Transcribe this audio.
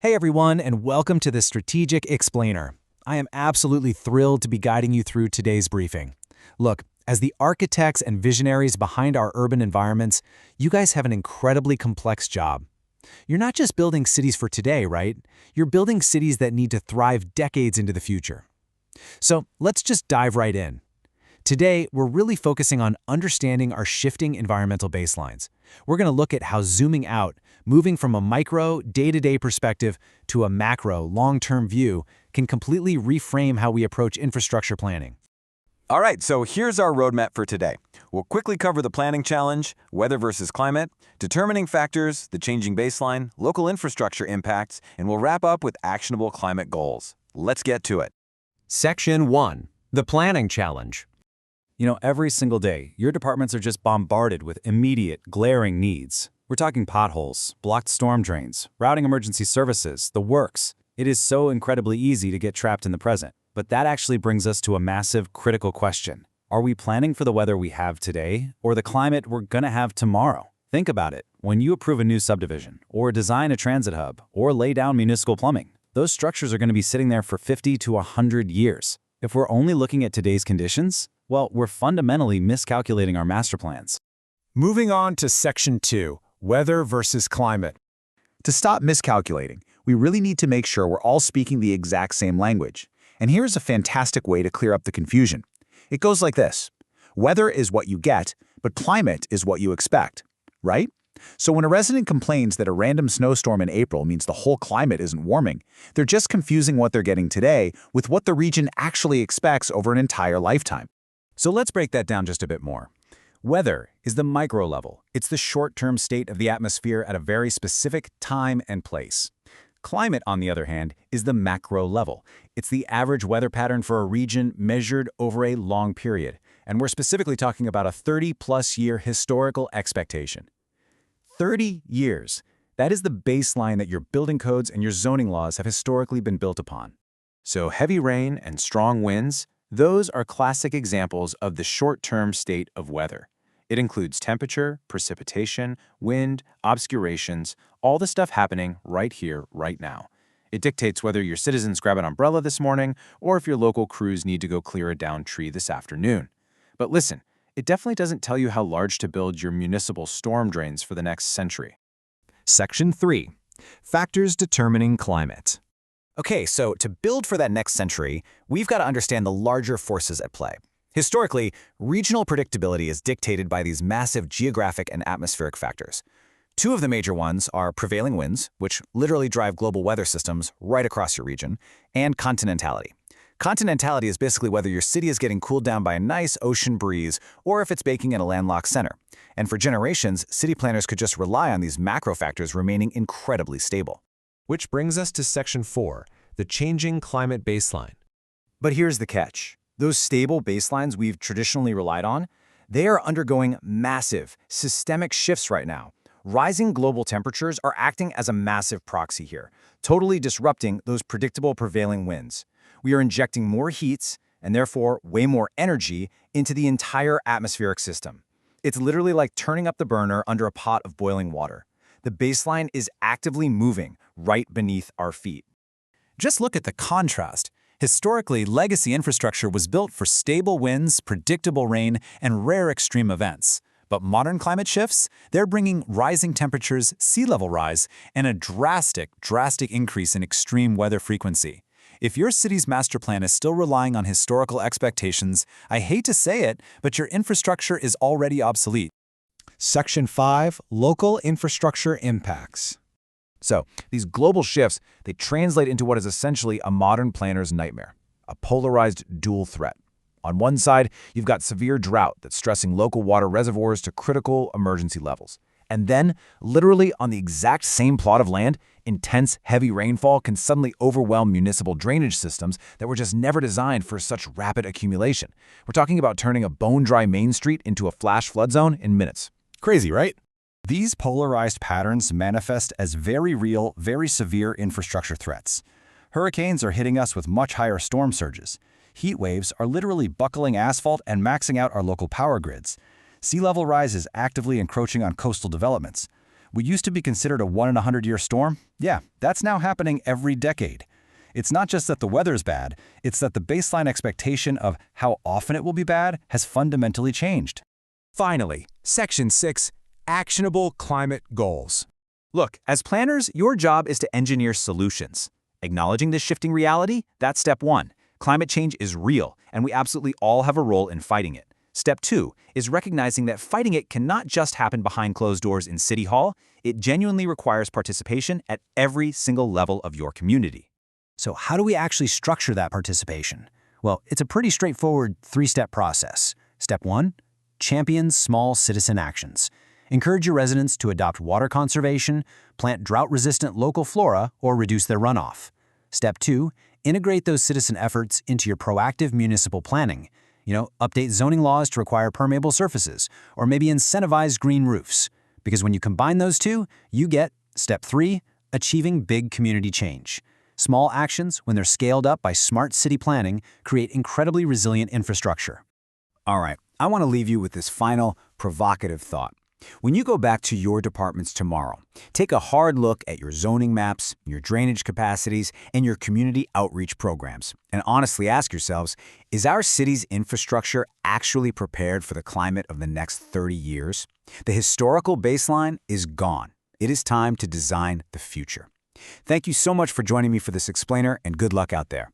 Hey everyone, and welcome to the Strategic Explainer. I am absolutely thrilled to be guiding you through today's briefing. Look, as the architects and visionaries behind our urban environments, you guys have an incredibly complex job. You're not just building cities for today, right? You're building cities that need to thrive decades into the future. So let's just dive right in. Today, we're really focusing on understanding our shifting environmental baselines. We're going to look at how zooming out, moving from a micro, day-to-day perspective to a macro, long-term view, can completely reframe how we approach infrastructure planning. All right, so here's our roadmap for today. We'll quickly cover the planning challenge, weather versus climate, determining factors, the changing baseline, local infrastructure impacts, and we'll wrap up with actionable climate goals. Let's get to it. Section 1. The Planning Challenge. Every single day, your departments are just bombarded with immediate, glaring needs. We're talking potholes, blocked storm drains, routing emergency services, the works. It is so incredibly easy to get trapped in the present. But that actually brings us to a massive, critical question. Are we planning for the weather we have today, or the climate we're gonna have tomorrow? Think about it. When you approve a new subdivision, or design a transit hub, or lay down municipal plumbing, those structures are gonna be sitting there for 50 to 100 years. If we're only looking at today's conditions, well, we're fundamentally miscalculating our master plans. Moving on to Section 2, Weather versus Climate. To stop miscalculating, we really need to make sure we're all speaking the exact same language. And here's a fantastic way to clear up the confusion. It goes like this. Weather is what you get, but climate is what you expect, right? So when a resident complains that a random snowstorm in April means the whole climate isn't warming, they're just confusing what they're getting today with what the region actually expects over an entire lifetime. So let's break that down just a bit more. Weather is the micro level. It's the short-term state of the atmosphere at a very specific time and place. Climate, on the other hand, is the macro level. It's the average weather pattern for a region measured over a long period. And we're specifically talking about a 30-plus year historical expectation. 30 years. That is the baseline that your building codes and your zoning laws have historically been built upon. So heavy rain and strong winds, those are classic examples of the short-term state of weather. It includes temperature, precipitation, wind, obscurations, all the stuff happening right here, right now. It dictates whether your citizens grab an umbrella this morning or if your local crews need to go clear a downed tree this afternoon. But listen, it definitely doesn't tell you how large to build your municipal storm drains for the next century. Section 3. Factors determining climate. Okay, so to build for that next century, we've got to understand the larger forces at play. Historically, regional predictability is dictated by these massive geographic and atmospheric factors. Two of the major ones are prevailing winds, which literally drive global weather systems right across your region, and continentality. Continentality is basically whether your city is getting cooled down by a nice ocean breeze or if it's baking in a landlocked center. And for generations, city planners could just rely on these macro factors remaining incredibly stable. Which brings us to Section 4, the changing climate baseline. But here's the catch. Those stable baselines we've traditionally relied on, they are undergoing massive, systemic shifts right now. Rising global temperatures are acting as a massive proxy here, totally disrupting those predictable prevailing winds. We are injecting more heat, and therefore way more energy, into the entire atmospheric system. It's literally like turning up the burner under a pot of boiling water. The baseline is actively moving right beneath our feet. Just look at the contrast. Historically, legacy infrastructure was built for stable winds, predictable rain, and rare extreme events. But modern climate shifts, they're bringing rising temperatures, sea level rise, and a drastic increase in extreme weather frequency. If your city's master plan is still relying on historical expectations, I hate to say it, but your infrastructure is already obsolete. Section 5, Local Infrastructure Impacts. So, these global shifts, they translate into what is essentially a modern planner's nightmare, a polarized dual threat. On one side, you've got severe drought that's stressing local water reservoirs to critical emergency levels. And then, literally on the exact same plot of land, intense, heavy rainfall can suddenly overwhelm municipal drainage systems that were just never designed for such rapid accumulation. We're talking about turning a bone-dry Main Street into a flash flood zone in minutes. Crazy, right? These polarized patterns manifest as very real, very severe infrastructure threats. Hurricanes are hitting us with much higher storm surges. Heat waves are literally buckling asphalt and maxing out our local power grids. Sea level rise is actively encroaching on coastal developments. What used to be considered a 1-in-100-year storm, yeah, that's now happening every decade. It's not just that the weather's bad, it's that the baseline expectation of how often it will be bad has fundamentally changed. Finally, Section 6, Actionable Climate Goals. Look, as planners, your job is to engineer solutions. Acknowledging this shifting reality, that's step 1. Climate change is real, and we absolutely all have a role in fighting it. Step 2 is recognizing that fighting it cannot just happen behind closed doors in City Hall. It genuinely requires participation at every single level of your community. So how do we actually structure that participation? Well, it's a pretty straightforward 3-step process. Step 1, champion small citizen actions. Encourage your residents to adopt water conservation, plant drought-resistant local flora, or reduce their runoff. Step 2, integrate those citizen efforts into your proactive municipal planning. Update zoning laws to require permeable surfaces, or maybe incentivize green roofs. Because when you combine those two, you get Step 3, achieving big community change. Small actions, when they're scaled up by smart city planning, create incredibly resilient infrastructure. All right, I want to leave you with this final, provocative thought. When you go back to your departments tomorrow, take a hard look at your zoning maps, your drainage capacities, and your community outreach programs. And honestly ask yourselves, is our city's infrastructure actually prepared for the climate of the next 30 years? The historical baseline is gone. It is time to design the future. Thank you so much for joining me for this explainer, and good luck out there.